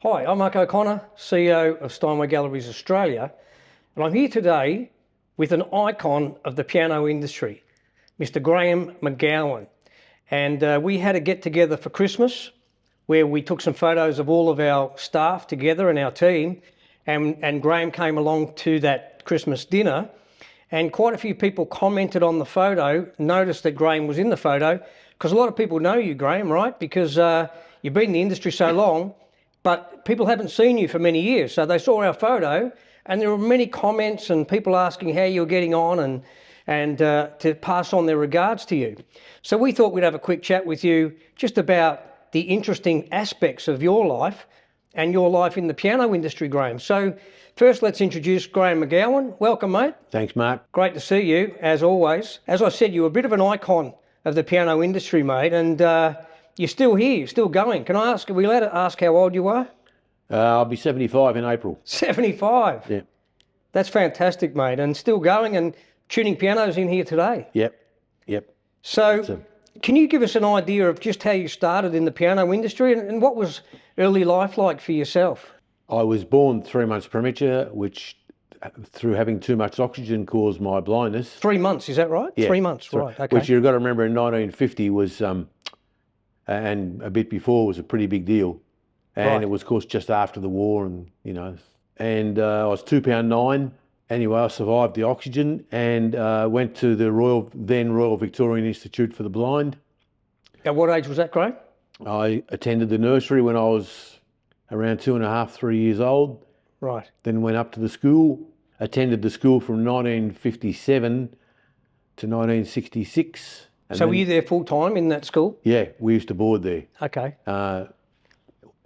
Hi, I'm Mark O'Connor, CEO of Steinway Galleries Australia, and I'm here today with an icon of the piano industry, Mr. Graeme McGowan. And we had a get-together for Christmas where we took some photos of all of our staff together and our team, and Graeme came along to that Christmas dinner, and quite a few people commented on the photo, noticed that Graeme was in the photo, because a lot of people know you, Graeme, right? Because you've been in the industry so long, but people haven't seen you for many years. So they saw our photo and there were many comments and people asking how you're getting on and to pass on their regards to you. So we thought we'd have a quick chat with you just about the interesting aspects of your life and your life in the piano industry, Graeme. So first, let's introduce Graeme McGowan. Welcome, mate. Thanks, Mark. Great to see you, as always. As I said, you're a bit of an icon of the piano industry, mate, and you're still here, you're still going. Can I ask, are we allowed to ask how old you are? I'll be 75 in April. 75? Yeah. That's fantastic, mate, and still going and tuning pianos in here today. Yep. So can you give us an idea of just how you started in the piano industry and what was early life like for yourself? I was born 3 months premature, which through having too much oxygen caused my blindness. 3 months, is that right? Yeah. 3 months, right, okay. Which you've got to remember in 1950 was, and a bit before, was a pretty big deal. And Right. it was, of course, just after the war and, and I was £2.9. Anyway, I survived the oxygen and went to the then Royal Victorian Institute for the Blind. At what age was that, Graeme? I attended the nursery when I was around 2.5, 3 years old. Right. Then went up to the school, attended the school from 1957 to 1966. So were you there full time in that school? Yeah, we used to board there. Okay.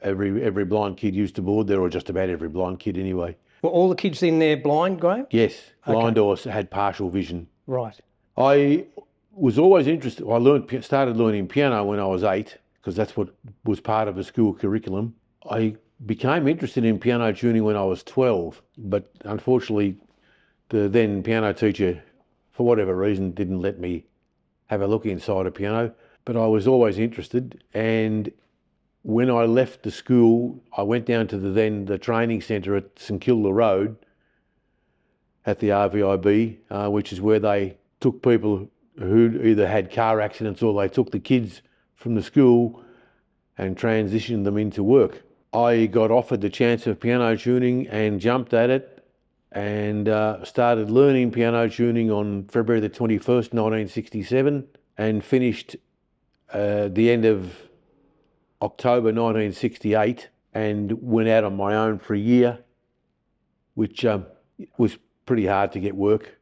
Every blind kid used to board there, or just about every blind kid anyway. Were all the kids in there blind, Graeme? Yes, blind or had partial vision. Right. I was always interested. I started learning piano when I was 8, because that's what was part of the school curriculum. I became interested in piano tuning when I was 12, but unfortunately the then piano teacher, for whatever reason, didn't let me have a look inside a piano, but I was always interested. And when I left the school, I went down to the training centre at St Kilda Road at the RVIB, which is where they took people who either had car accidents or they took the kids from the school and transitioned them into work. I got offered the chance of piano tuning and jumped at it and started learning piano tuning on February the 21st, 1967 and finished the end of October 1968 and went out on my own for a year, which was pretty hard to get work.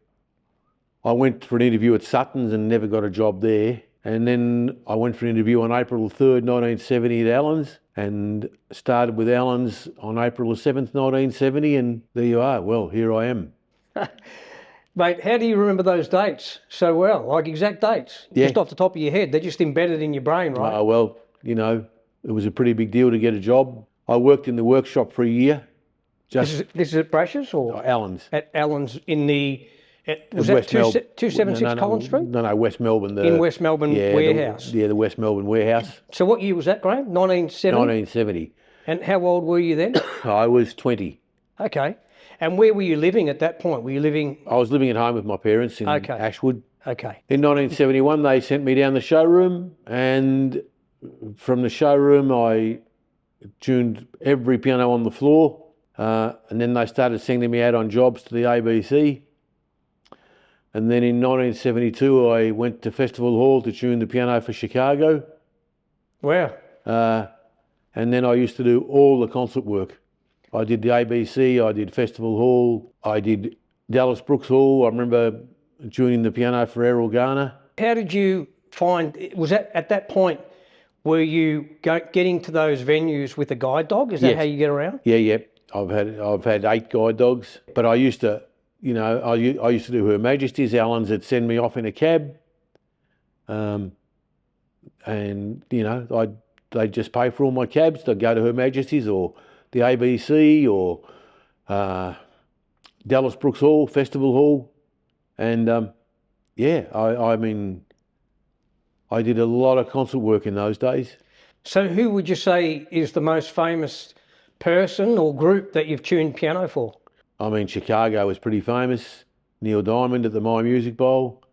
I went for an interview at Sutton's and never got a job there. And then I went for an interview on April 3rd, 1970 at Allen's and started with Allen's on April 7th, 1970. And there you are. Well, here I am. Mate, how do you remember those dates so well? Like exact dates? Yeah. Just off the top of your head. They're just embedded in your brain, right? Well, it was a pretty big deal to get a job. I worked in the workshop for a year. This is at Brash's or? Allen's. At Allen's in the... Was that 276 Collins Street? No, West Melbourne. In West Melbourne warehouse? The West Melbourne warehouse. So what year was that, Graeme? 1970? 1970. And how old were you then? I was 20. Okay. And where were you living at that point? Were you living... I was living at home with my parents in Ashwood. Okay. In 1971, they sent me down the showroom, and from the showroom, I tuned every piano on the floor, and then they started sending me out on jobs to the ABC. And then in 1972, I went to Festival Hall to tune the piano for Chicago. Wow. And then I used to do all the concert work. I did the ABC, I did Festival Hall, I did Dallas Brooks Hall. I remember tuning the piano for Errol Garner. How did you find, was that at that point, were you getting to those venues with a guide dog? Is that how you get around? Yeah. I've had 8 guide dogs, but I used to, I used to do Her Majesty's. Allen's would send me off in a cab, and they'd just pay for all my cabs. They'd go to Her Majesty's or the ABC or Dallas Brooks Hall, Festival Hall, and I mean, I did a lot of concert work in those days. So who would you say is the most famous person or group that you've tuned piano for? I mean, Chicago was pretty famous. Neil Diamond at the My Music Bowl,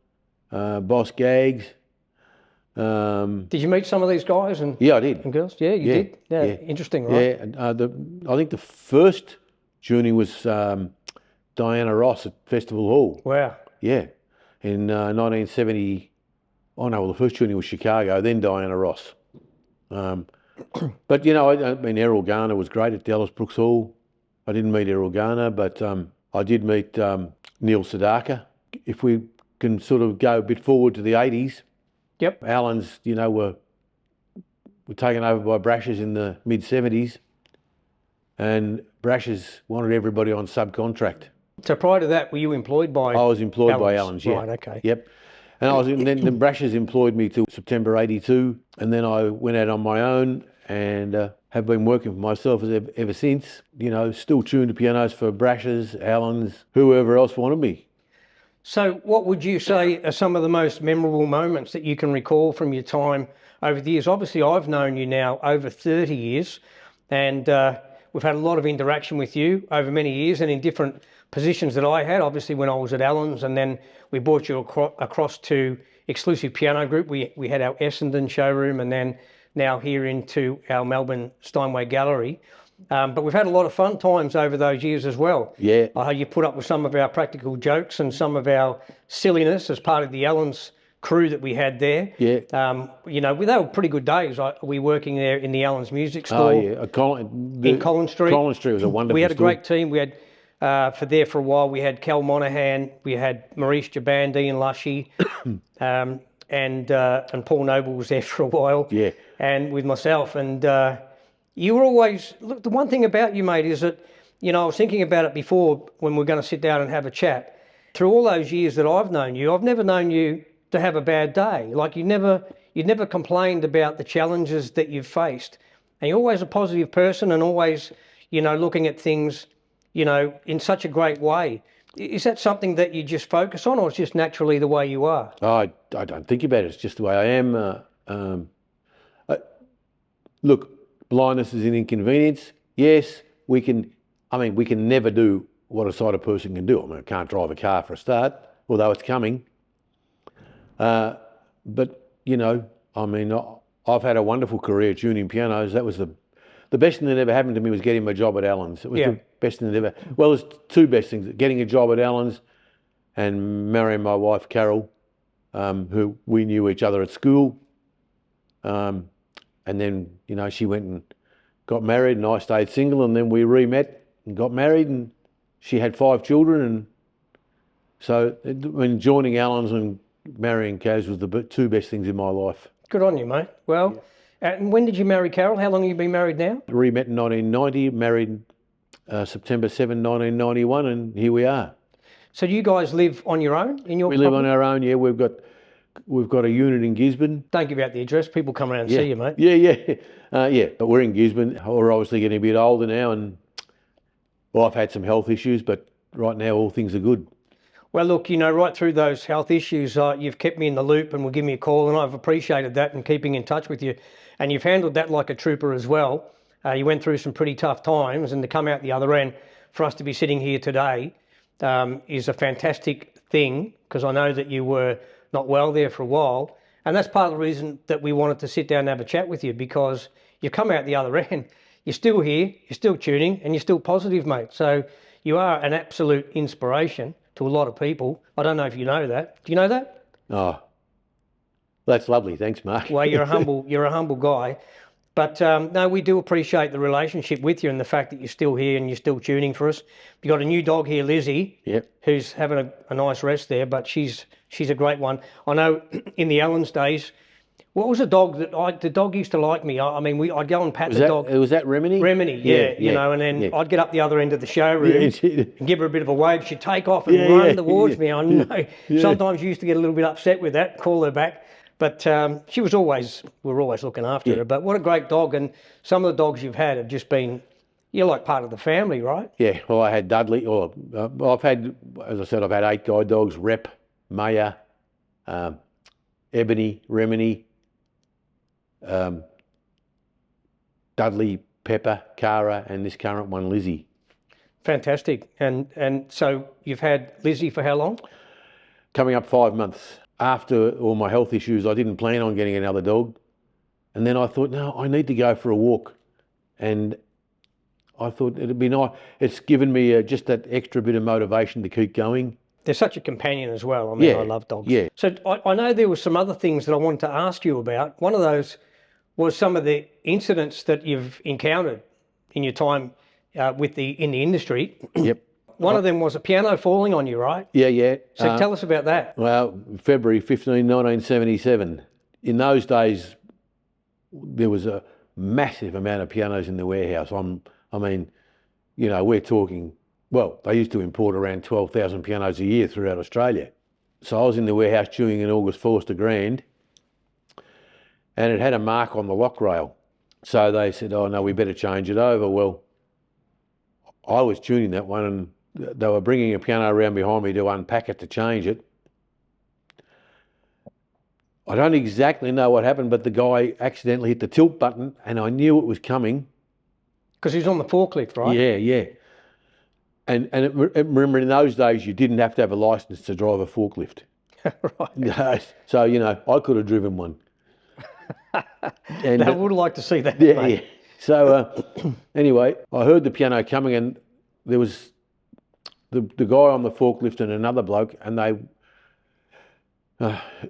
Boss Gags. Did you meet some of these guys and Yeah, I did. and girls? Yeah, you did. Yeah, interesting, right? Yeah, I think the first tuning was Diana Ross at Festival Hall. Wow. Yeah, in 1970. Oh no, well, the first tuning was Chicago, then Diana Ross. But you know, I mean, Errol Garner was great at Dallas Brooks Hall. I didn't meet Errol Garner, but I did meet Neil Sedaka. If we can sort of go a bit forward to the 80s, Yep. Allens, you know, were taken over by Brashers in the mid 70s, and Brashers wanted everybody on subcontract. So prior to that, were you employed by? I was employed by Allens? Allens, yeah. Right, okay. Yep. And I was then Brashers employed me till September 82, and then I went out on my own and have been working for myself ever since. You know, still tuned to pianos for Brashers, Allens, whoever else wanted me. So what would you say are some of the most memorable moments that you can recall from your time over the years? Obviously, I've known you now over 30 years, and we've had a lot of interaction with you over many years and in different positions that I had. Obviously, when I was at Allens, and then we brought you across to Exclusive Piano Group. We had our Essendon showroom, and then now here into our Melbourne Steinway Gallery. But we've had a lot of fun times over those years as well. Yeah. You put up with some of our practical jokes and some of our silliness as part of the Allens crew that we had there. Yeah. You know, they were pretty good days. We working there in the Allens Music Store. Oh yeah, in Collins Street. Collins Street was a wonderful. We had a store. great team. We had for a while. We had Cal Monahan. We had Maurice Jabandi and Lushy, and Paul Noble was there for a while. Yeah. And with myself, and you were always, look, the one thing about you, mate, is that, you know, I was thinking about it before when we're going to sit down and have a chat. Through all those years that I've known you, I've never known you to have a bad day. Like you'd never complained about the challenges that you've faced. And you're always a positive person and always, you know, looking at things, you know, in such a great way. Is that something that you just focus on, or it's just naturally the way you are? I don't think about it. It's just the way I am. Look, blindness is an inconvenience. Yes, we can never do what a sighted person can do. I mean, I can't drive a car for a start, although it's coming. But, you know, I mean, I've had a wonderful career tuning pianos. That was the best thing that ever happened to me was getting my job at Allens. It was the best thing that ever... Well, there's two best things. Getting a job at Allens and marrying my wife, Carol, who we knew each other at school. And then, you know, she went and got married and I stayed single, and then we re-met and got married, and she had 5 children. And so when joining Allens and marrying Kaz was the 2 best things in my life. Good on you, mate. Well, and when did you marry Carol? How long have you been married now? Re-met in 1990, married September 7, 1991, and here we are. So do you guys live on your own in your We live on our own, yeah. We've got a unit in Gisborne. Don't give out the address. People come around and see you, mate. Yeah. But we're in Gisborne. We're obviously getting a bit older now, and well, I've had some health issues, but right now all things are good. Well, look, you know, right through those health issues, you've kept me in the loop and will give me a call, and I've appreciated that and keeping in touch with you. And you've handled that like a trooper as well. You went through some pretty tough times, and to come out the other end for us to be sitting here today is a fantastic thing, because I know that you were not well there for a while. And that's part of the reason that we wanted to sit down and have a chat with you, because you've come out the other end. You're still here, you're still tuning, and you're still positive, mate. So you are an absolute inspiration to a lot of people. I don't know if you know that. Do you know that? Oh, that's lovely. Thanks, Mark. Well, you're a humble guy. But no, we do appreciate the relationship with you and the fact that you're still here and you're still tuning for us. You've got a new dog here, Lizzie, who's having a nice rest there, but she's a great one. I know in the Allens days, what was a dog that the dog used to like me? I mean, I'd go and pat the dog. Was that Remini? Remini, you know, and then I'd get up the other end of the showroom and give her a bit of a wave. She'd take off and run towards me. I know. Sometimes you used to get a little bit upset with that, call her back. But we were always looking after her. But what a great dog. And some of the dogs you've had have just been, you're like part of the family, right? Yeah, well, I had Dudley, I've had, as I said, I've had 8 guide dogs: Rep, Maya, Ebony, Remini, Dudley, Pepper, Cara, and this current one, Lizzie. Fantastic. And so you've had Lizzie for how long? Coming up 5 months. After all my health issues, I didn't plan on getting another dog. And then I thought, no, I need to go for a walk. And I thought it'd be nice. It's given me just that extra bit of motivation to keep going. They're such a companion as well. I mean, Yeah, I love dogs. yeah. So I know there were some other things that I wanted to ask you about. One of those was some of the incidents that you've encountered in your time in the industry. Yep. One of them was a piano falling on you, right? Yeah, yeah. So tell us about that. Well, February 15, 1977. In those days, there was a massive amount of pianos in the warehouse. I mean, you know, we're talking, well, they used to import around 12,000 pianos a year throughout Australia. So I was in the warehouse tuning an August Forster Grand, and it had a mark on the lock rail. So they said, oh no, we better change it over. Well, I was tuning that one, and they were bringing a piano around behind me to unpack it to change it. I don't exactly know what happened, but the guy accidentally hit the tilt button, and I knew it was coming. Because he was on the forklift, right? Yeah, yeah. And remember, in those days, you didn't have to have a license to drive a forklift. Right. So, you know, I could have driven one. And I would like to see that. yeah, mate. yeah. So anyway, I heard the piano coming, and there was the guy on the forklift and another bloke, and they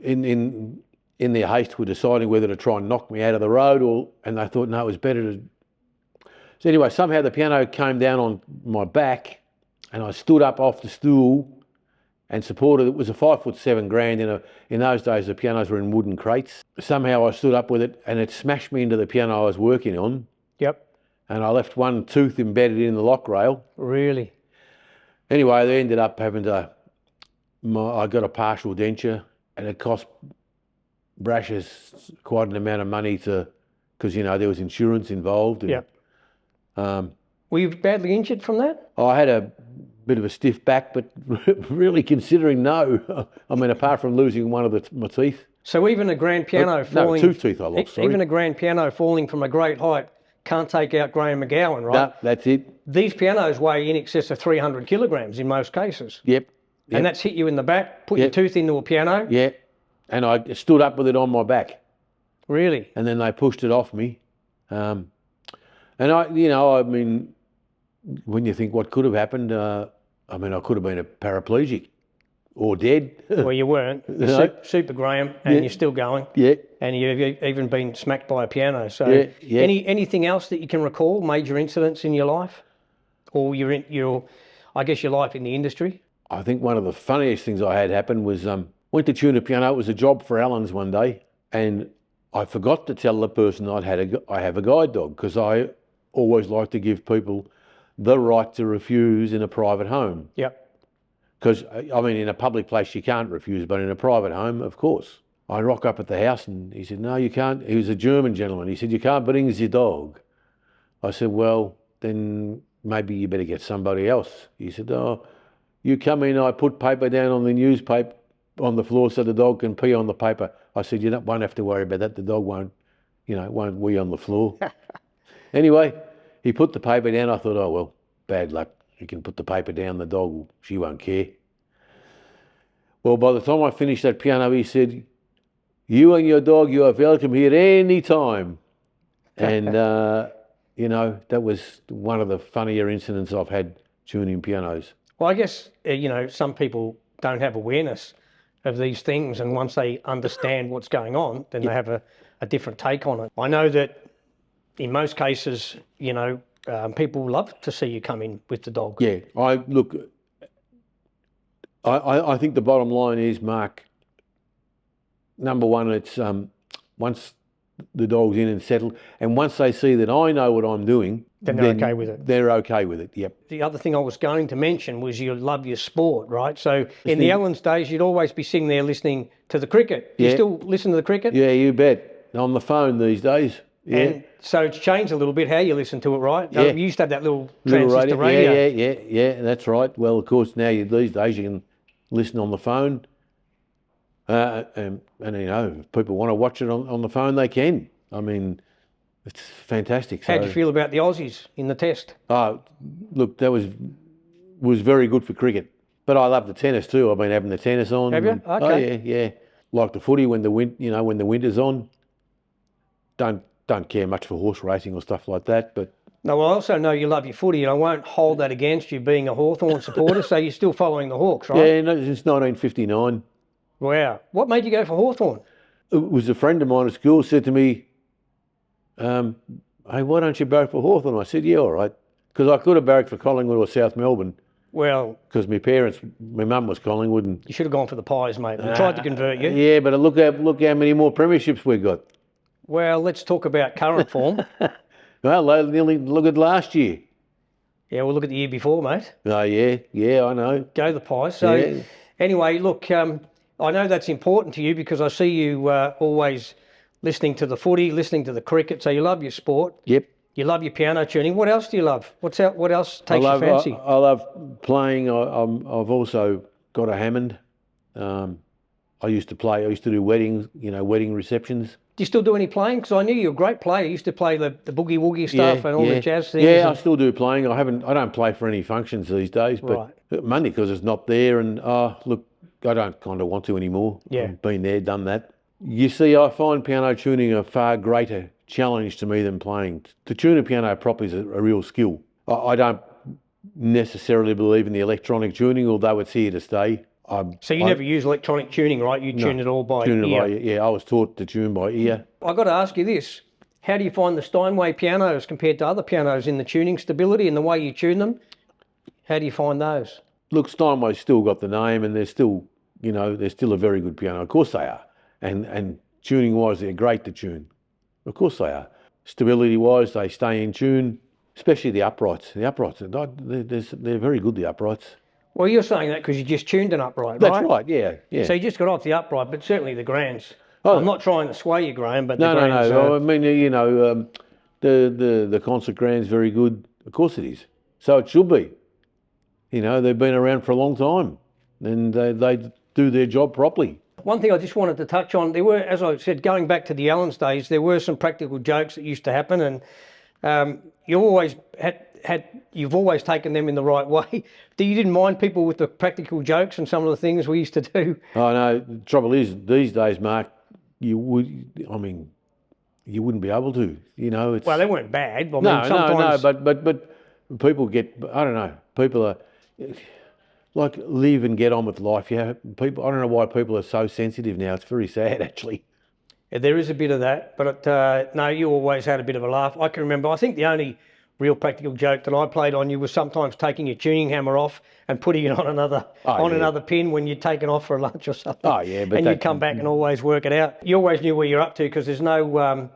in their haste were deciding whether to try and knock me out of the road, and they thought no, it was better to. So anyway, somehow the piano came down on my back, and I stood up off the stool and supported. It was a 5'7" Grand. In those days, the pianos were in wooden crates. Somehow I stood up with it, and it smashed me into the piano I was working on. Yep. And I left one tooth embedded in the lock rail. Really? Anyway, they ended up having to. I got a partial denture, and it cost Brash's quite an amount of money because you know there was insurance involved. And, Yep. Were you badly injured from that? I had a bit of a stiff back, but really considering no. I mean, apart from losing one of my teeth. So even a grand piano falling... No, 2 teeth I lost, sorry. Even a grand piano falling from a great height can't take out Graeme McGowan, right? No, that's it. These pianos weigh in excess of 300 kilograms in most cases. Yep. And that's hit you in the back, put your tooth into a piano? Yeah. And I stood up with it on my back. Really? And then they pushed it off me. And I mean, when you think what could have happened, I mean, I could have been a paraplegic or dead. Well, you weren't. You're super Graeme, and you're still going. Yeah. And you've even been smacked by a piano. So, anything else that you can recall, major incidents in your life, or your life in the industry? I think one of the funniest things I had happen was went to tune a piano. It was a job for Allen's one day, and I forgot to tell the person I have a guide dog, because I always like to give people the right to refuse in a private home. Yep. Because, I mean, in a public place you can't refuse, but in a private home, of course. I rock up at the house and he said, no, you can't. He was a German gentleman. He said, you can't bring the dog. I said, well, then maybe you better get somebody else. He said, oh, you come in, I put paper down on the newspaper on the floor so the dog can pee on the paper. I said, you won't have to worry about that. The dog won't wee on the floor. Anyway, he put the paper down. I thought, oh, well, bad luck. He can put the paper down, the dog, she won't care. Well, by the time I finished that piano, he said, you and your dog, you are welcome here any time. And, you know, that was one of the funnier incidents I've had tuning pianos. Well, I guess, some people don't have awareness of these things, and once they understand what's going on, then they have a different take on it. I know that in most cases, people love to see you come in with the dog. Yeah, I think the bottom line is, Mark, number one, it's once the dog's in and settled, and once they see that I know what I'm doing, then they're okay with it. They're okay with it, yep. The other thing I was going to mention was you love your sport, right? So in the Allen's days, you'd always be sitting there listening to the cricket. Do you still listen to the cricket? Yeah, you bet. On the phone these days. Yeah. And so it's changed a little bit how you listen to it, right? Yeah. You used to have that little transistor radio. Yeah, that's right. Well, of course, now these days you can listen on the phone. And if people want to watch it on the phone, they can. I mean, It's fantastic. How'd you feel about the Aussies in the test? Look, that was very good for cricket. But I love the tennis too. I've been having the tennis on. Have you? Okay. Oh yeah. Like the footy when the winter's on. Don't care much for horse racing or stuff like that, but. No, well, I also know you love your footy, and I won't hold that against you being a Hawthorn supporter, so you're still following the Hawks, right? Yeah, no, since 1959. Wow. What made you go for Hawthorn? It was a friend of mine at school said to me, hey, why don't you barrack for Hawthorn? I said, yeah, all right. Because I could have barracked for Collingwood or South Melbourne. Well... Because my mum was Collingwood. And you should have gone for the Pies, mate. We tried to convert you. Yeah, but look how many more premierships we've got. Well, let's talk about current form. Well, nearly look at last year. Yeah, we'll look at the year before, mate. Oh, yeah, I know. Go the Pies. So, Anyway, look, I know that's important to you because I see you always listening to the footy, listening to the cricket, so you love your sport. Yep. You love your piano tuning. What else do you love? What else takes your fancy? I love playing. I've also got a Hammond. I used to do weddings, wedding receptions. Do you still do any playing? Because I knew you were a great player. You used to play the boogie woogie stuff and all the jazz things. Yeah, I still do playing. I don't play for any functions these days, but mainly because it's not there. And look, I don't kind of want to anymore. Yeah, I've been there, done that. You see, I find piano tuning a far greater challenge to me than playing. To tune a piano properly is a real skill. I don't necessarily believe in the electronic tuning, although it's here to stay. So you never use electronic tuning, right? You tune it all by ear. Yeah, I was taught to tune by ear. I've got to ask you this. How do you find the Steinway pianos compared to other pianos in the tuning stability and the way you tune them? How do you find those? Look, Steinway's still got the name and they're still a very good piano. Of course they are. And tuning-wise, they're great to tune. Of course they are. Stability-wise, they stay in tune, especially the uprights. The uprights, they're very good, the uprights. Well, you're saying that because you just tuned an upright, right? That's right, yeah. So you just got off the upright, but certainly the grands. I'm not trying to sway you, Graeme, but the grands... No. I mean, the concert grand's very good. Of course it is. So it should be. They've been around for a long time and they do their job properly. One thing I just wanted to touch on, there were, as I said, going back to the Allen's days, there were some practical jokes that used to happen, and you always you've always taken them in the right way. You didn't mind people with the practical jokes and some of the things we used to do? Oh no, the trouble is these days, Mark, you wouldn't be able to. Well, they weren't bad. But people get, I don't know, people are like live and get on with life. People. I don't know why people are so sensitive now. It's very sad, actually. Yeah, there is a bit of that, but no, you always had a bit of a laugh. I can remember, I think the only real practical joke that I played on you was sometimes taking your tuning hammer off and putting it on another pin when you'd taken off for lunch or something. Oh yeah, but you'd come back and always work it out. You always knew where you're up to because there's no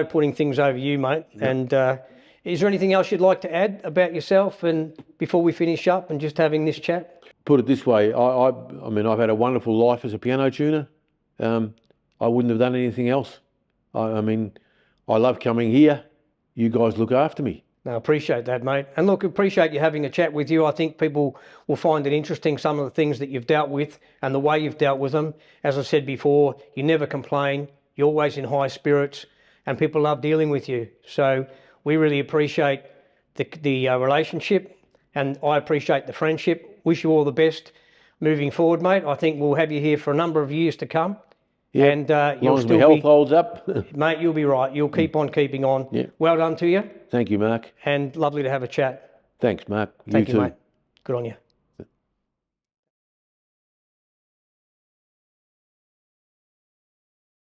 putting things over you, mate. No. And is there anything else you'd like to add about yourself and before we finish up and just having this chat? Put it this way, I mean, I've had a wonderful life as a piano tuner. I wouldn't have done anything else. I mean, I love coming here. You guys look after me. No, I appreciate that, mate. And look, appreciate you having a chat with you. I think people will find it interesting, some of the things that you've dealt with and the way you've dealt with them. As I said before, you never complain. You're always in high spirits and people love dealing with you. So we really appreciate the relationship and I appreciate the friendship. Wish you all the best moving forward, mate. I think we'll have you here for a number of years to come. Yeah, and you'll as long as my health holds up. Mate, you'll be right. You'll keep on keeping on. Yeah. Well done to you. Thank you, Mark. And lovely to have a chat. Thanks, Mark. Thank you, mate. Good on you.